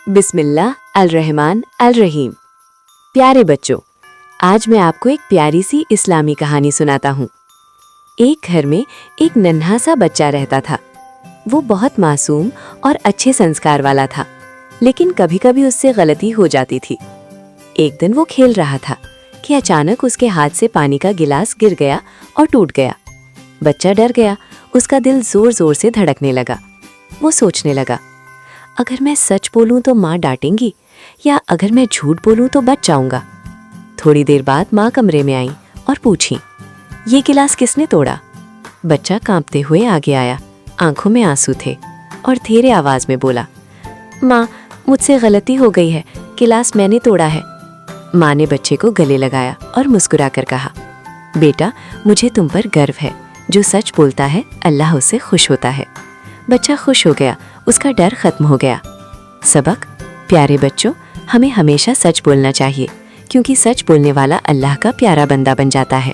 बिस्मिल्लाह अल रहमान अल रहीम। प्यारे बच्चों, आज मैं आपको एक प्यारी सी इस्लामी कहानी सुनाता हूँ। एक घर में एक नन्हा सा बच्चा रहता था। वो बहुत मासूम और अच्छे संस्कार वाला था, लेकिन कभी कभी उससे गलती हो जाती थी। एक दिन वो खेल रहा था कि अचानक उसके हाथ से पानी का गिलास गिर गया और टूट गया। बच्चा डर गया, उसका दिल जोर जोर से धड़कने लगा। वो सोचने लगा, अगर मैं सच बोलूं तो माँ डांटेंगी, या अगर मैं झूठ बोलूं तो बच जाऊंगा। थोड़ी देर बाद माँ कमरे में आई और पूछी, ये गिलास किसने तोड़ा? बच्चा कांपते हुए आगे आया, आंखों में आंसू थे और धीरे आवाज में बोला, माँ मुझसे गलती हो गई है, गिलास मैंने तोड़ा है। माँ ने बच्चे को गले लगाया और मुस्कुराकर कहा, बेटा मुझे तुम पर गर्व है। जो सच बोलता है अल्लाह उससे खुश होता है। बच्चा खुश हो गया, उसका डर खत्म हो गया। सबक, प्यारे बच्चों, हमें हमेशा सच बोलना चाहिए, क्योंकि सच बोलने वाला अल्लाह का प्यारा बंदा बन जाता है।